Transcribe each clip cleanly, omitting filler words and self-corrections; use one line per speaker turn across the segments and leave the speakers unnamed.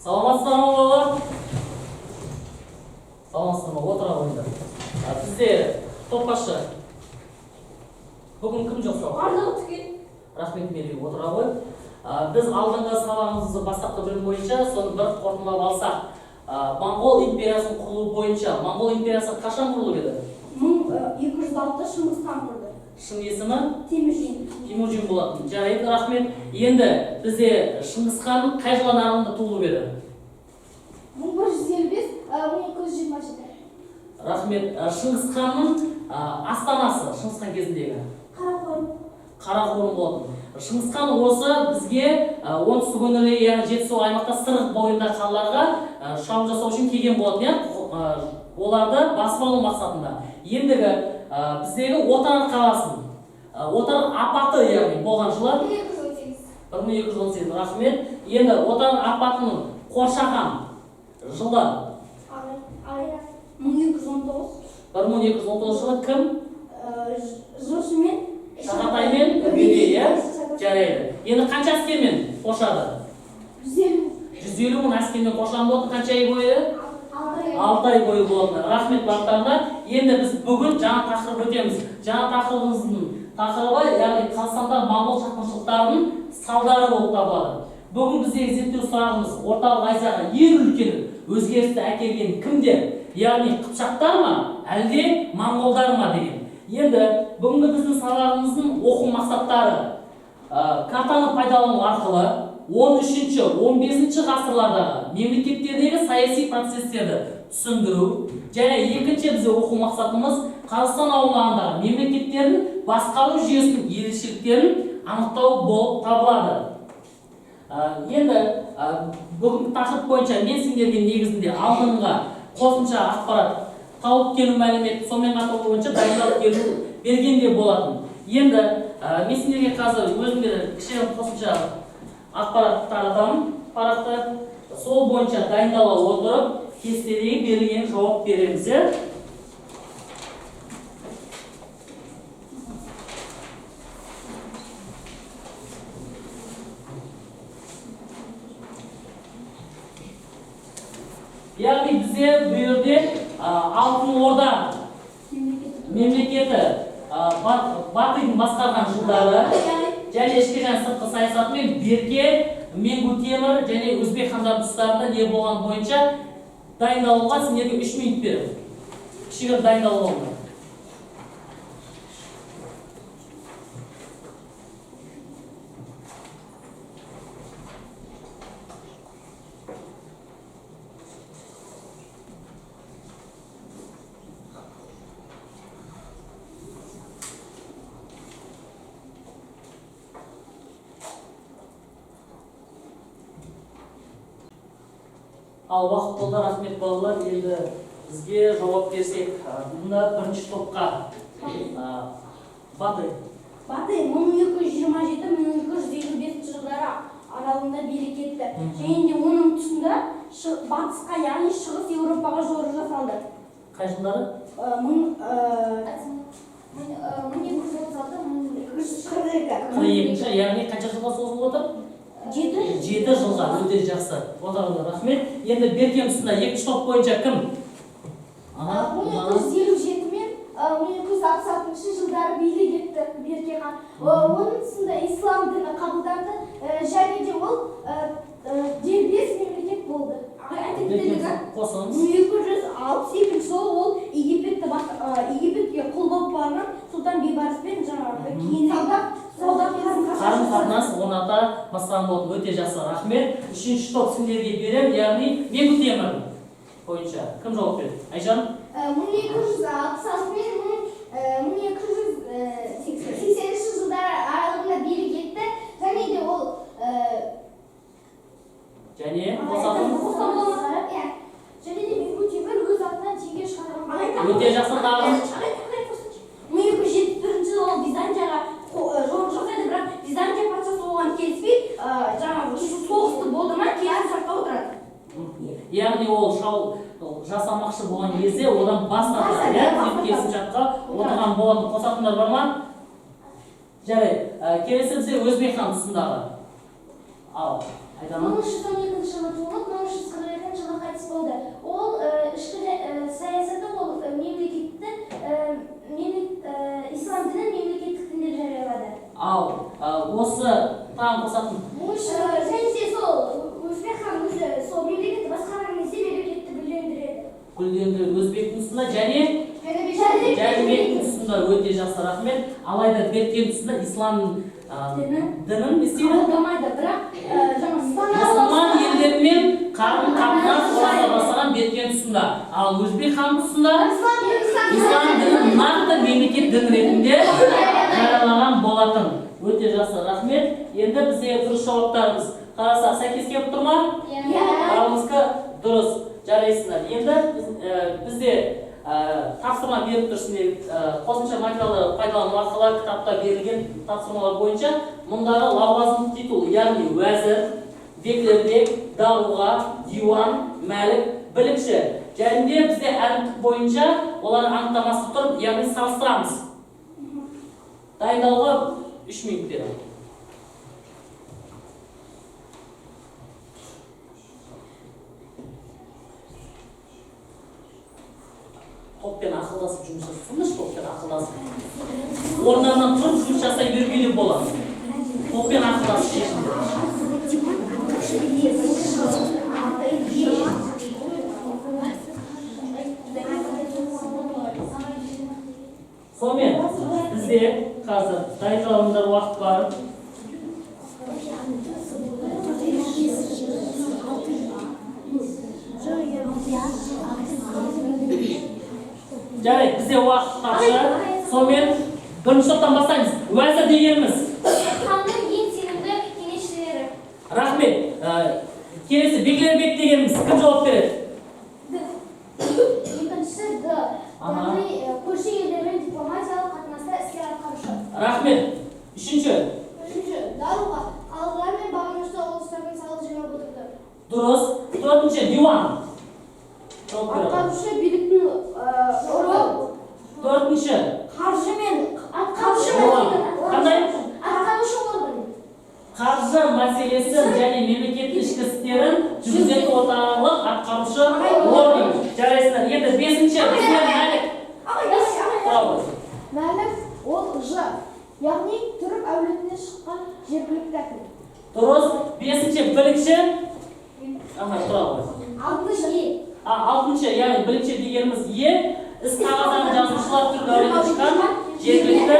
Саламатсыздар ма балалар? Саламатсыздар ма? Отыра қойыңдар. Бізде топбашы. Бүгін кім жоқ сау?
Барлығы түгел.
Рахмет Мерей, отыра қой. Біз алдыңғы сабағымызды бастапқы бөлім бойынша соны бір қорытындылап алсақ. Моңғол империясының құрылуы бойынша. Моңғол империясы қашан құрылып еді?
1206 Шыңғыс хан құрды.
Шын есімі?
Темүжин.
Темүжин болатын. Жарайды, рахмет. Енді бізде Шыңғыс хан қай жылы аралығында туылып еді?
1155-1227.
Рахмет. Шыңғыс ханның астанасы Шыңғыс хан кезіндегі? Қарақорым болатын. Шыңғыс хан осы бізге оңтүстік өңірлерге, яғни Жетісу аймақта Сырық бойында қалаларға шабуыл жасау үшін келген болатын, оларды басып алу мақсатында. Ендігі біздегі Отар қаласын, Отар апаты яғни болған жылы 1218. Рахмет. Енді Отар апатының қоршаған жылы 1219 жылы кім?
Жошымен
Шағатаймен Үгедей, жарайды. Енді қанша әскермен қоршады? 150 мың әскермен қоршаған болатын. Қанша ай бойы? 6 ай бойы болатын. Рахмет бақтарына. Енді біз бүгін жаңа тақырып өтеміз. Жаңа тақырыбымыздың тақырыбы, яғни Қазақстанда моңғол шапқыншылықтарының салдары болып табылады. Бүгін біздегі зерттеу сұрағымыз орталық Азияға ең үлкен өзгерісті әкелген кімдер? Яғни қыпшақтар ма, әлде моңғолдар ма деген. Енді бүгінгі біздің сабағымыздың оқу мақсаттары картаны пайдалану арқылы 13-15 ғасырлардағы мемлекеттердегі саяси процестерді түсіндіру, және екінші бізде оқу мақсатымыз Қазақстан аумағындағы мемлекеттердің басқару жүйесінің ерекшеліктерін анықтау болып табылады. Енді бүгінгі тақырып бойынша мен сендерге негізінде алдыңғы қосымша ақпарат тауып келу мәлімет, сонымен қатар бойынша дайындалып келу бергенде болатын. Енді мен сендерге қазір өзімде кішігірім қосымша ақпарат таратамын, парақты. Сол бойынша дайындала отырып, кестедегі берілген жауап береміз. Яғни бізде бұл жерде Алтын Орда мемлекеті Батыйдың басқарған жылдары және ішкі және сыртқы саясатымен Берке, Менгу Темір және Өзбек хандар тұстарында не болған бойынша дайындалуға сендерге 3 минут беремін. Кішігірім дайындалуға. Ал уақыт болды, рахмет балалар. Енді бізге жауап берсек, мұнда бірінші топқа Батый.
Батый 1227-1255 жылдары аралығында билік етті. Және де оның тұсында батысқа, яғни шығыс Еуропаға жорық жасалды.
Қай жылдары? 1236-1242. Яғни қанша жылға созылып отыр? 7 жылға, өте жақсы. Отырыңдар, рахмет. Енді Берке тұсында екінші топ бойынша кім?
1257 мен 1266 жылдары билік етті Берке хан. Оның тұсында ислам діні қабылданды, және де ол дербес мемлекет болды. 1262 жылы ол Египетке құл болып барған Сұлтан Бейбарыспен жаңағы кейін
қарым-қатынас орната бастаған болды. Өте жақсы, рахмет. Үшінші топ сендерге берем, яғни Менгу Темір бойынша. Кім жауап береді? Айжан?
1266 мен 1280 жылдары аралығында билік етті, және де ол
және
Менгу Темір өз атынан теңге шығарған.
өте жақсы, тағы
1271 жылы ол Византияға жорық жасайды, бірақ Византия патшасы оған келіспей, жаңағы соғысты болды ма, кейін сақтап отырады.
Яғни ол жасамақшы болған кезде одан бас тартады, келісімшартқа отырған болатын. Қосатындар бар ма? Жарайды. Келесі бізде Өзбек хан тұсындағы. Ал, Айдана.
1312 жылы туылып,
Өте жақсы, рахмет. Алайда берген тұсында ислам дінін не істейді?
Қабылдамайды, бірақ
Мұсылман елдермен қарым-қатынас орната бастаған берген тұсында. Ал өзбек хан тұсында ислам дінін нақты мемлекет дін ретінде жариялаған болатын. Өте жақсы, рахмет. Енді бізде дұрыс жауаптарымыз қарасақ сәйкес келіп тұр ма? Барлығыңызға дұрыс, жарайсыздар. Енді бізде тапсырма беріп тұрсыңдар, қосымша материалды пайдалану арқылы кітапта берілген тапсырмалар бойынша мұндағы лауазым титул, яғни уәзір, беглербек, даруға, диуан, мәлік, білікші. Және бізде әліптік бойынша олар анықтамасы тұрып, яғни салыстырамыз. Дайындауға 3 минут беремін. Топпен ақылдасып жұмыс жасасаңыз, топпен ақылдасып. Орнынан тұрып жұмыс жасай бермеуге болады. Топпен ақылдасып шешімдер. Сонымен бізде қазір дайындалғандар уақыт бар. Жарайды, бізде уақыт тапшы. Сонымен бірінші топтан бастаймыз. Уәзір дегеніміз
ханның ең сенімді кеңесшілері.
Рахмет. Келесі беглербек дегеніміз кім жауап береді?
Екіншісі яғни көрші елдермен дипломатиялық қатынаста іскер атқарушы.
Рахмет. Үшінші
Даруға қалалар мен бағынышты ұлыстардың салық жинап отырды.
дұрыс. Төртінші диуан.
Атқарушы биліктің органы.
Төртінші
Қаржы мен атқарушы
қандай?
атқарушы орган.
Қаржы мәселесін және мемлекет ішкі істерін жүргізетін орталық атқарушы орган. Жарайсыздар. Енді бесінші мәлік.
Мәлік ол яғни түрік әулетінен шыққан жергілікті әкім.
Дұрыс. Бесінші білікші. Алтыншы, яғни білікші дегеніміз іс қағаздан жазушылар түрік әулетінен шыққан жергілікті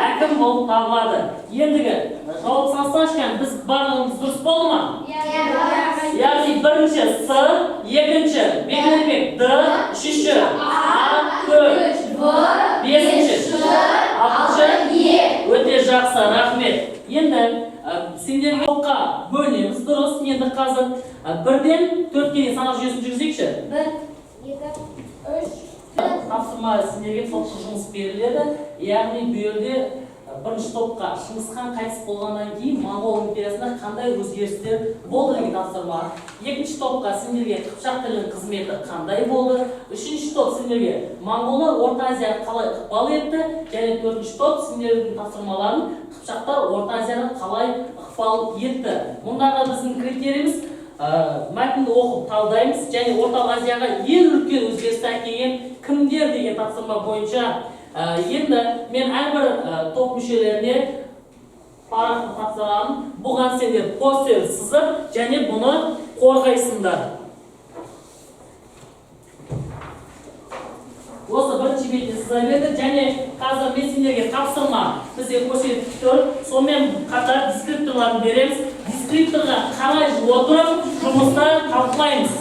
әкім болып табылады. Ендігі жауап салыстырған біз барлығымыз дұрыс болды ма? Яғни бірінші С, екінші беглербек Д, үшінші А, төрт, бесінші Ш, алтыншы Е. Өте жақсы, рахмет. Енді сендерге топқа бөлінеміз, дұрыс. Енді қазір бірден төртке дейін санақ жүйесін жүргізейікші.
1, 2, 3.
Тапсырма сендерге топқа жұмыс беріледі. Яғни бұл жерде бірінші топқа Шыңғысхан қайтыс болғаннан кейін Моңғол империясында қандай өзгерістер болды деген тапсырма. Екінші топқа сендерге қыпшақ тілінің қызметі қандай болды. Үшінші топ сендерге моңғолдар Орта Азияға қалай ықпал етті. Және төртінші топ сендердің тапсырмаларын қыпшақтар Орта Азияға қалай ықпал етті. Мұндағы біздің критериямыз мәтінді оқып талдаймыз және Орталық Азияға ең үлкен өзгерісті әкелген кімдер деген тапсырма бойынша. Енді мен әрбір топ мүшелеріне парақты тапсырамын. Бұған сендер постер сызып және бұны қорғайсыңдар. Осы бірінші бетіне сыза берді және қазір мен сендерге тапсырма бізде көрсетіп тұр. Сонымен қатар дескрипторларын береміз. Дескрипторға қарай отырып жұмысты талқылаймыз.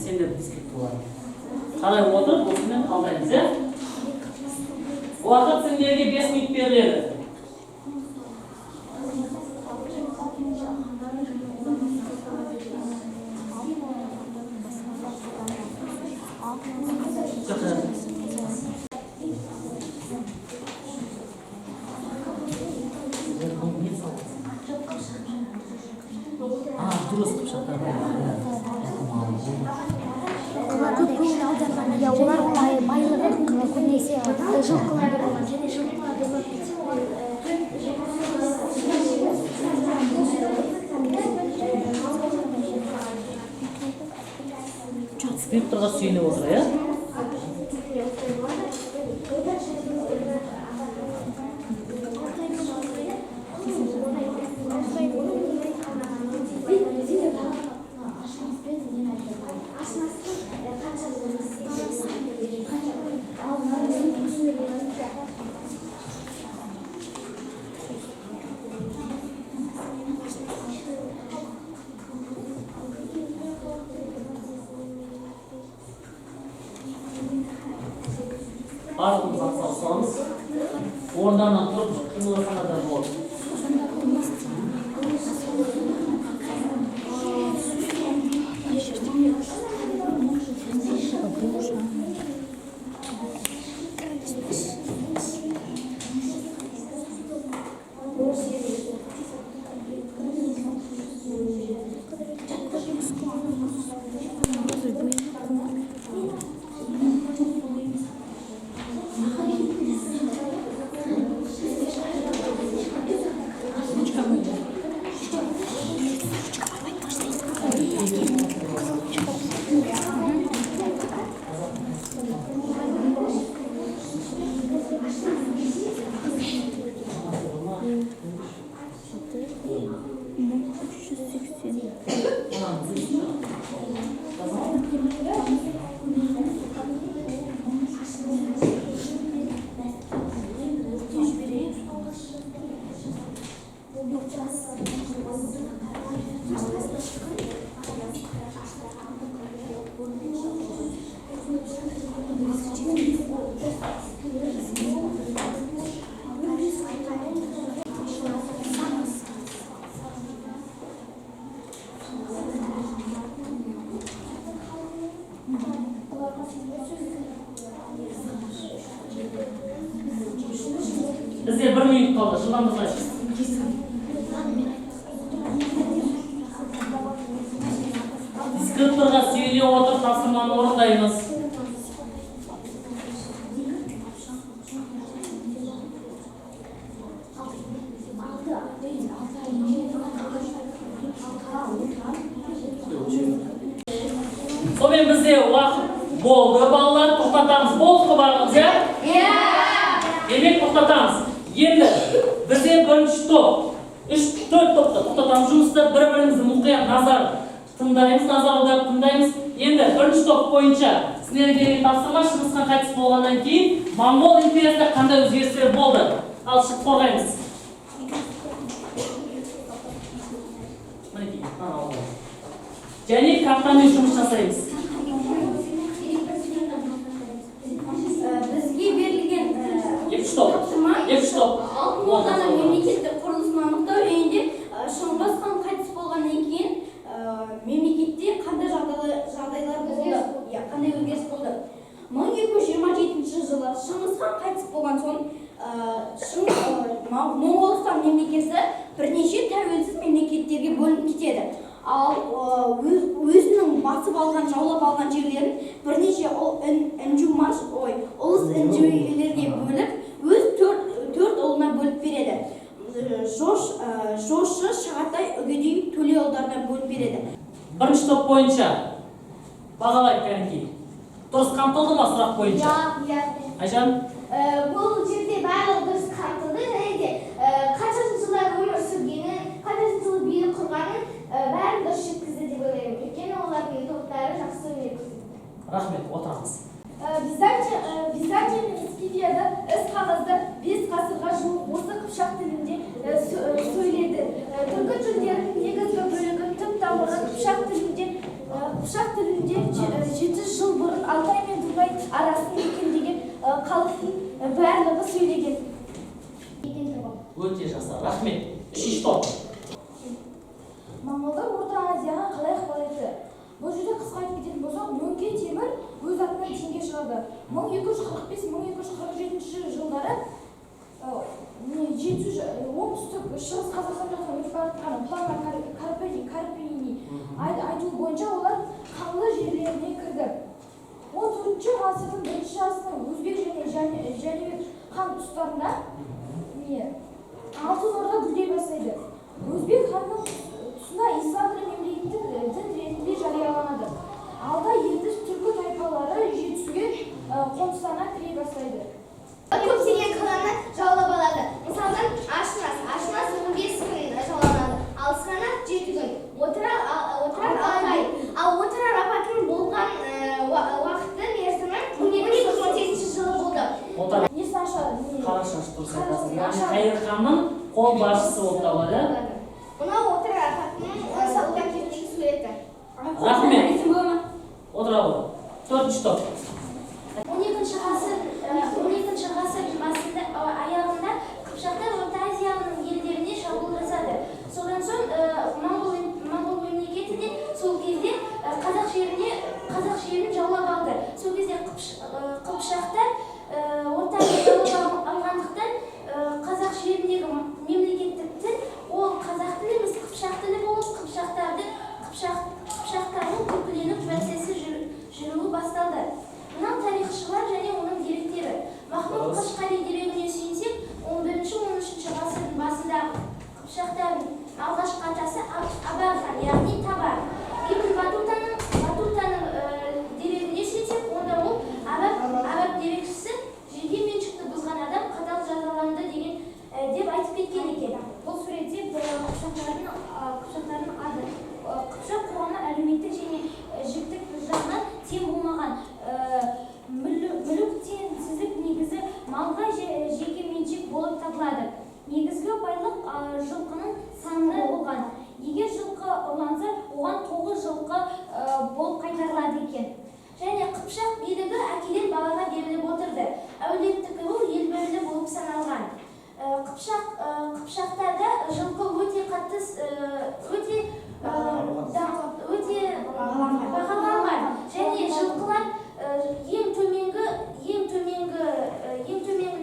Сендер дискрипторларын қарай отырып осымен талдаймыз. Уақыт сендерге 5 минут беріледі. Дұрыс қыпшақтар.
Олар байлығы көбінесе жылқыларды және жылқыларды
Скрипторға сүйеніп отыр, иә? салсаңыз, орнынан тұрып қимылдасаңыздар болады. Bizde 1 minut kaldı. Жылдамдықты айтыңыз. Дискрипторға сөйлей отырып тапсырманы орындаймыз. Сонымен бізде уақыт болды, балалар, тоқтатамыз. Болды барлығымыз, иә? Демек тоқтатамыз. Енді бізде бірінші топ, 3-4 топта тоқтатамыз жұмысты, бір-бірімізді мұқият назар тыңдаймыз, назар аударып тыңдаймыз. Енді бірінші топ бойынша сіздерге берген тапсырма Шыңғысхан қайтыс болғаннан кейін Моңғол империясында қандай өзгерістер болды? Ал шығып қорғаймыз. Және картамен жұмыс жасаймыз.
Бізге берілген
тапсырма
алтын орданы мемлекеттік құрылысын анықтау жөнінде Шыңғыс хан қайтыс болғаннан кейін мемлекетте қандай жағдайлар болды, қандай өзгеріс болды. 1227 жылы Шыңғыс хан қайтыс болған соң Моңғолстан мемлекеті бірнеше тәуелсіз мемлекеттерге бөлініп кетеді. Ал өзінің басып алған, жаулап алған жерлерін бірнеше ұлыс інжулерге бөліп, өз 4 ұлына бөліп береді. Жошы, Шағатай, Үгедей, Төле ұлдарына бөліп береді.
Бірінші топ бойынша бағалайық кәнекей. Дұрыс қамтылды ма сұрақ бойынша? Айжан?
Бұл жерде барлығы дұрыс қамтылды, және де қаншасын жылдар өмір сүргенін, қаншасын жылы билік құрғанын бәрін дұрыс жеткізді деп ойлаймын. Өйткені олардың топтары жақсы өнер көрсетті.
Рахмет, отырамыз.
Византия мен Скифияда іс қағазды 5 ғасырға жуық осы қыпшақ тілінде сөйледі. Түркі тілдерінің негізгі бөлігі түп тамыры қыпшақ тілінде 700 жыл бұрын Алтай мен Дунай арасын мекендеген халықтың барлығы сөйлеген.
Өте жақсы, рахмет. 3-ші топ.
Моңғолдар Орта Азияға қалай ықпал етті? Бұл жерде қысқа айтып кететін болсақ, Мөңке темір өз атынан теңге шығарды. 1245-1247 жылдары оңтүстік шығыс Қазақстан жақтан өтіп бара жатқан Плана Карпини айтуы бойынша олар Қаңлы жерлеріне кірді. 14-ші ғасырдың бірінші жартысында Өзбек және Жәнібек хан тұстарында Алтын Орда гүлдей бастайды. Өзбек ханның тұсына ислам діні мемлекеттік дін ретінде жарияланады. Алда енді түркі тайпалары жетісуге қоныстана кіре бастайды. Көптеген қаланы жаулап алады. Мысалы, Ашынас 15 күн жауланады, ал Сығанақ 7 күн. Отырар 6 ай. Ал Отырар апатының болған уақыты мерзімі 1218 жылы болды. Несін ашады?
Қарашаш дұрыс айтасың. Яғни Қайыр ханның қолбасшысы болып табылады.
Мынау Отырар апатының салған кезіндегі суреті.
Рахмет. Отыра ғой. 4-ші топ.
12-ші ғасыр
көреміз.
Қашқари дерегіне сүйенсек, 11-13 ғасырдың басында Қыпшақтардың алғашқы атасы Абархан, яғни Табар. Ибн Батутаның дерегіне сүйенсек, онда ол араб дерекшісі жерге меншікті бұзған адам қатал жазаланды деп айтып кеткен екен. Бұл суретте Қыпшақтардың ады. Қыпшақ қоғамы әлеуметтік және жіктік жағынан тең болмаған. Мүлік теңсіздік негізі малға жеке меншік болып табылады. Негізгі байлық жылқының саны болған. Егер жылқы ұрланса, оған 9 жылқы болып қайтарылады екен. Және Қыпшақ билігі әкеден балаға беріліп отырды. Әулеттік ру ел бірлі болып саналған. Қыпшақтарда жылқы өте қатты, өте бағаланған. Және жылқылар ең төменгі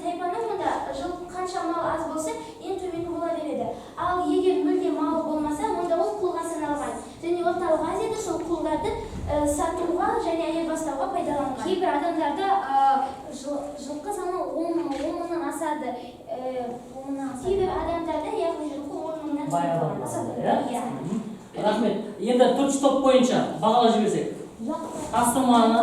тайпаның онда жылқы қанша мал аз болса, ең төменгі бола береді. Ал егер мүлде малы болмаса, онда ол құлға саналған. Және орталық Азияда сол құлдарды сатуға және айырбастауға пайдаланған. Кейбір адамдарда жылқы саны 10 мыңнан асады. Кейбір адамдарда яғни жылқы 10 мыңнан асады.
Рахмет. Енді 4 топ бойынша бағалап жіберсек. Тастырманы.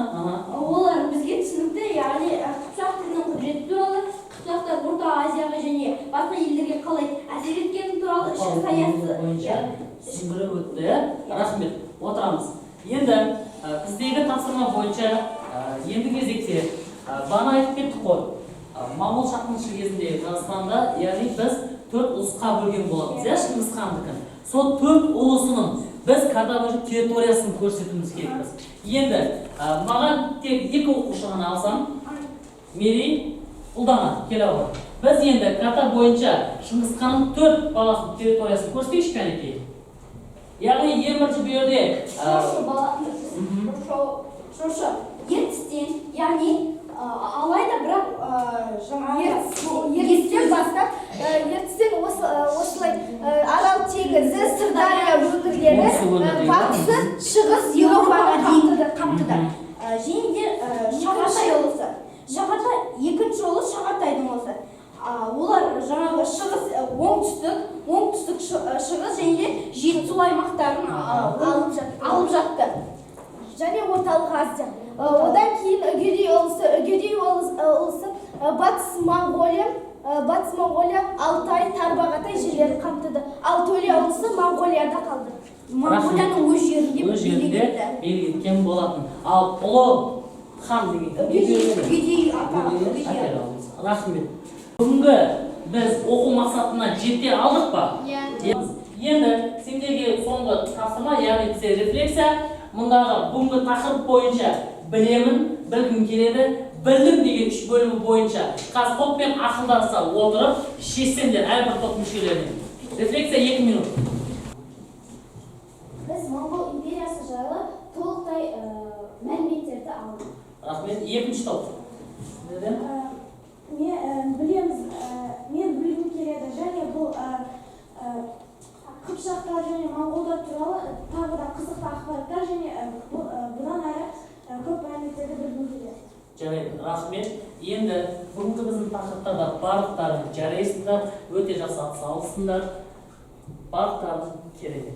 Олар бізге түсінікті, яғни Қыпшақ тілінің құдіреті туралы, Қыпшақтар Орта Азияға және басқа елдерге қалай әсер еткені туралы ішкі саясы
бойынша түсіндіріп өтті. Рахмет. Отырамыз. Енді біздегі тапсырма бойынша енді кезекте бағана айтып кеттік қой. Моңғол шапқыншылығы кезінде Қазақстанда, яғни біз 4 ұлысқа бөлген боламыз, Шыңғыс хандікін. Сол 4 ұлысының біз картадағы территориясын көрсетуіміз керекпіз. Енді маған тек 2 оқушы ғана алсам, Мерей, Ұлдана, келе алып. Біз енді карта бойынша Шыңғыс ханның 4 баласының территориясын көрсетейікші кәнекей. Яғни ең бірінші бұл жерде ертістен, яғни алайда бірақ ертістен бастап, ертістен осылай Арал теңізі, Сырдария өңірлері, батысы шығыс Еуропаға дейін қамтыды. Және Шағатай олысы. Екінші олыс Шағатайдың олысы. Олар жаңағы оңтүстік шығыс және жетісу аймақтарын алып жатты. Және орталық Азия. Одан кейін Үгедей олысы Батыс Моңғолия, Алтай, Тарбағатай жерлерін қамтыды. Ал Төле олысы Моңғолияда қалды. Моңғолияның өз жерінде билік еткен болатын. Ал ұлы хан деген рахмет. Бүгінгі біз оқу мақсатына жете алдық па? Енді сендерге соңғы тапсырма, яғни бізде рефлексия. Мұндағы бүгінгі тақырып бойынша білемін, білгім келеді, білдім деген 3 бөлімі бойынша қазір топпен ақылдаса отырып, шешсеңдер әрбір топ мүшелерінен. Рефлексия 2 минут. Біз Моңғол империясы жайлы толықтай мәліметтерді алдық. Рахмет. Екінші топ.
Мен білгім келеді, және бұл Қыпшақтар және Моңғолдар туралы тағы да қызықты ақпараттар және бұдан әрі көп мәліметтерді білгім келеді.
Жарайды, рахмет. Енді бүгінгі біздің тақырыптарда барлықтарын жарайсыңдар, өте жақсы атсалысыңдар. Барлықтарың керек.